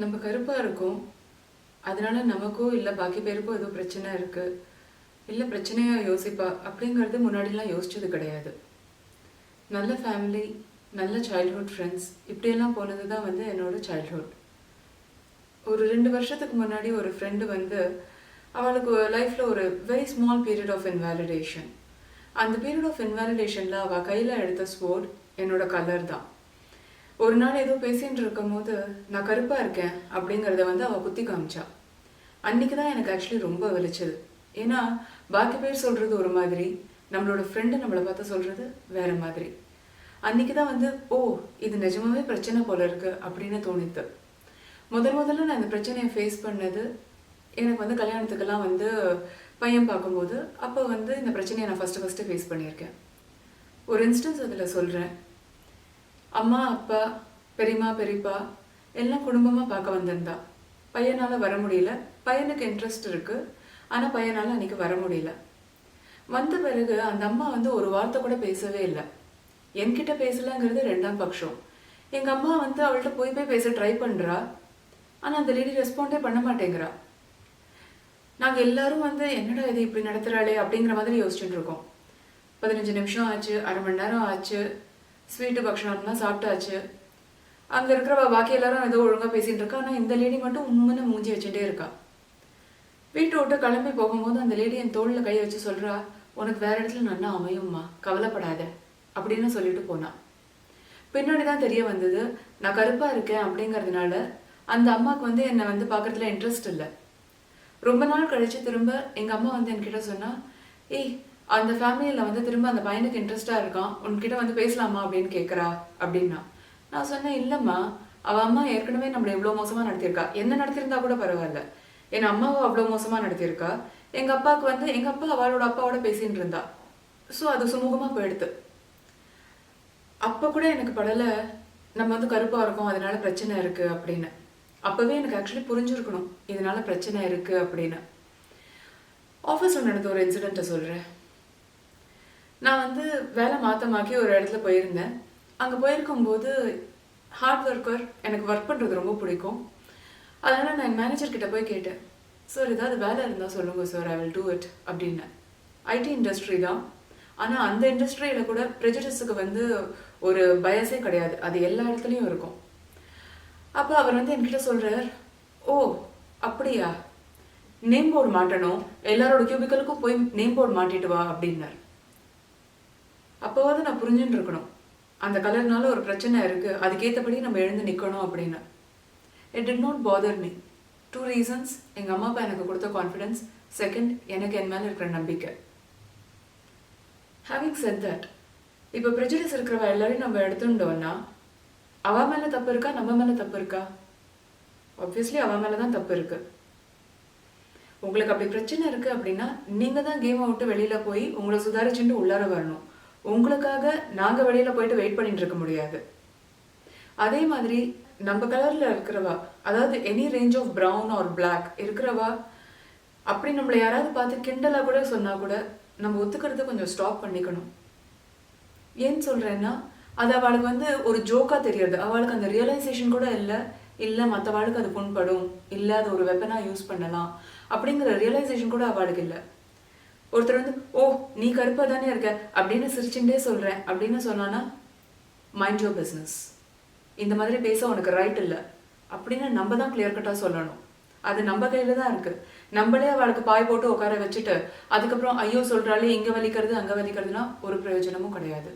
நம்ம கருப்பாக இருக்கோம், அதனால நமக்கோ இல்லை பாக்கி பேருக்கோ ஏதோ பிரச்சனை இருக்குது, இல்லை பிரச்சனையாக யோசிப்பா அப்படிங்கிறது முன்னாடிலாம் யோசிச்சது கிடையாது. நல்ல ஃபேமிலி, நல்ல சைல்ட்ஹுட் ஃப்ரெண்ட்ஸ், இப்படியெல்லாம் போனது தான் என்னோடய சைல்ட்ஹுட். ஒரு 2 வருஷத்துக்கு முன்னாடி ஒரு ஃப்ரெண்டு அவளுக்கு லைஃப்பில் ஒரு very small period of invalidation. அந்த பீரியட் ஆஃப் இன்வாலிடேஷனில் அவள் கையில் எடுத்த ஸ்வோர்ட் என்னோட கலர் தான். ஒரு நாள் ஏதோ பேசிகிட்டு இருக்கும் போது நான் கருப்பாக இருக்கேன் அப்படிங்கிறத அவள் குத்தி காமிச்சா. அன்றைக்கி தான் எனக்கு ஆக்சுவலி ரொம்ப வலிச்சது. ஏன்னா பாக்கி பேர் சொல்கிறது ஒரு மாதிரி, நம்மளோட ஃப்ரெண்டு நம்மளை பார்த்து சொல்கிறது வேறு மாதிரி. அன்றைக்கி தான் ஓ இது நிஜமாவே பிரச்சனை போல இருக்குது அப்படின்னு தோணித்து. முதல்ல நான் இந்த பிரச்சனையை ஃபேஸ் பண்ணது எனக்கு கல்யாணத்துக்கெல்லாம் பையன் பார்க்கும்போது அப்போ இந்த பிரச்சனையை நான் ஃபஸ்ட்டு ஃபேஸ் பண்ணியிருக்கேன். ஒரு இன்ஸ்டன்ஸ் அதில் சொல்கிறேன். அம்மா, அப்பா, பெரியம்மா, பெரியப்பா எல்லாம் குடும்பமாக பார்க்க வந்திருந்தா. பையனால் வர முடியல. பையனுக்கு இன்ட்ரெஸ்ட் இருக்குது, ஆனால் பையனால் அன்றைக்கி வர முடியல. வந்த பிறகு அந்த அம்மா ஒரு வார்த்தை கூட பேசவே இல்லை. என்கிட்ட பேசலைங்கிறது 2ஆம் பட்சம். எங்கள் அம்மா அவள்கிட்ட போய் பேச ட்ரை பண்ணுறா, ஆனால் அந்த லேடி ரெஸ்பாண்டே பண்ண மாட்டேங்கிறா. நாங்கள் எல்லாரும் என்னடா இது இப்படி நடத்துகிறாளே அப்படிங்கிற மாதிரி யோசிச்சுட்டு இருக்கோம். 15 நிமிஷம் ஆச்சு, அரை மணி நேரம் ஆச்சு, ஸ்வீட்டு பக்ஷணம்லாம் சாப்பிட்டாச்சு. அங்கே இருக்கிறவ பாக்கி எல்லாரும் ஏதோ ஒழுங்காக பேசிகிட்டு இருக்கா, ஆனால் இந்த லேடி மட்டும் உண்மைன்னு மூஞ்சி வச்சுட்டே இருக்கா. வீட்டை விட்டு கிளம்பி போகும்போது அந்த லேடி என் தோளில் கை வச்சு சொல்கிறா, உனக்கு வேறு இடத்துல நல்லா அமையும்மா, கவலைப்படாத அப்படின்னு சொல்லிட்டு போனான். பின்னாடி தான் தெரிய வந்தது நான் கருப்பாக இருக்கேன் அப்படிங்கிறதுனால அந்த அம்மாவுக்கு என்னை பார்க்குறதுல இன்ட்ரெஸ்ட் இல்லை. ரொம்ப நாள் கழித்து திரும்ப எங்கள் அம்மா என்கிட்ட சொன்னா, ஏய் அந்த ஃபேமிலியில் திரும்ப அந்த பையனுக்கு இன்ட்ரெஸ்டாக இருக்கான், உன்கிட்ட பேசலாமா அப்படின்னு கேட்குறா அப்படின்னா. நான் சொன்னேன், இல்லைம்மா, அவள் அம்மா ஏற்கனவே நம்மளை எவ்வளோ மோசமாக நடத்தியிருக்கா. என்ன நடத்தியிருந்தா கூட பரவாயில்ல, என் அம்மாவை அவ்வளோ மோசமாக நடத்தியிருக்கா. எங்கள் அப்பாவுக்கு எங்கள் அப்பா அவளோட அப்பாவோட பேசின்னு இருந்தா. ஸோ அது சுமூகமாக போயிடுது. அப்போ கூட எனக்கு படலை நம்ம கருப்பாக இருக்கோம் அதனால பிரச்சனை இருக்குது அப்படின்னு. அப்போவே எனக்கு ஆக்சுவலி புரிஞ்சிருக்கணும் இதனால பிரச்சனை இருக்குது அப்படின்னு. ஆஃபீஸில் நடந்த ஒரு இன்சிடெண்ட்டை சொல்கிறேன். நான் வேலை மாற்றமாக்கி ஒரு இடத்துல போயிருந்தேன். அங்கே போயிருக்கும்போது ஹார்ட் ஒர்க்கர், எனக்கு ஒர்க் பண்ணுறது ரொம்ப பிடிக்கும். அதனால் நான் என் மேனேஜர்கிட்ட போய் கேட்டேன், சார் ஏதாவது வேலை இருந்தால் சொல்லுங்கள் sir, I will do it அப்படின்னு. ஐடி இண்டஸ்ட்ரி தான், ஆனால் அந்த இண்டஸ்ட்ரியில் கூட ப்ரெஜுடிஸுக்கு ஒரு பயஸே கிடையாது, அது எல்லா இடத்துலையும் இருக்கும். அப்போ அவர் என்கிட்ட சொல்கிறார், ஓ அப்படியா, நேம் போர்டு மாட்டணும், எல்லாரோட கியூபிக்கலுக்கும் போய் நேம் போர்டு மாட்டிட்டு வா அப்படின்னார். அப்போவாது நான் புரிஞ்சுட்டு இருக்கணும் அந்த கலர்னால ஒரு பிரச்சனை இருக்குது, அதுக்கேற்றபடி நம்ம எழுந்து நிற்கணும் அப்படின்னு. It did not bother me. 2 reasons. எங்கள் அம்மா அப்பா எனக்கு கொடுத்த கான்ஃபிடென்ஸ். செகண்ட், எனக்கு என் மேலே இருக்கிற நம்பிக்கை. ஹேவிங் செட் தட், இப்போ ப்ரெஜுடிஸ் இருக்கிறவ எல்லாரையும் நம்ம எடுத்துட்டோம்னா அவ மேலே தப்பு இருக்கா, நம்ம மேலே தப்பு இருக்கா? ஆப்வியஸ்லி அவ மேலே தான் தப்பு இருக்குது. உங்களுக்கு அப்படி பிரச்சனை இருக்குது அப்படின்னா நீங்கள் தான் கேமை விட்டு வெளியில் போய் உங்களை சுதாரிச்சுட்டு உள்ளார வரணும். உங்களுக்காக நாங்கள் வெளியில் போயிட்டு வெயிட் பண்ணிட்டு இருக்க முடியாது. அதே மாதிரி நம்ம கலரில் இருக்கிறவா, அதாவது any range of brown or black இருக்கிறவா அப்படி நம்மளை யாராவது பார்த்து கிண்டலாக கூட சொன்னால் கூட நம்ம ஒத்துக்கிறது கொஞ்சம் ஸ்டாப் பண்ணிக்கணும். ஏன்னு சொல்கிறேன்னா, அது அவளுக்கு ஒரு ஜோக்காக தெரியாது. அவளுக்கு அந்த ரியலைசேஷன் கூட இல்லை மற்றவாளுக்கு அது புண்படும், இல்லை அது ஒரு வெப்பனாக யூஸ் பண்ணலாம் அப்படிங்கிற ரியலைசேஷன் கூட அவளுக்கு இல்லை. ஒருத்தர் ஓ நீ கருப்பாக தானே இருக்க அப்படின்னு சிரிச்சுட்டே சொல்கிறேன் அப்படின்னு சொன்னான்னா, மைண்ட் யுவர் பிஸ்னஸ், இந்த மாதிரி பேச உனக்கு ரைட் இல்லை அப்படின்னு நம்ம தான் கிளியர் கட்டாக சொல்லணும். அது நம்ம கையில் தான் இருக்குது. நம்மளே அவளுக்கு பாய் போட்டு உட்கார வச்சுட்டு அதுக்கப்புறம் ஐயோ சொல்கிறாலே இங்கே வலிக்கிறது அங்கே வலிக்கிறதுனா ஒரு பிரயோஜனமும் கிடையாது.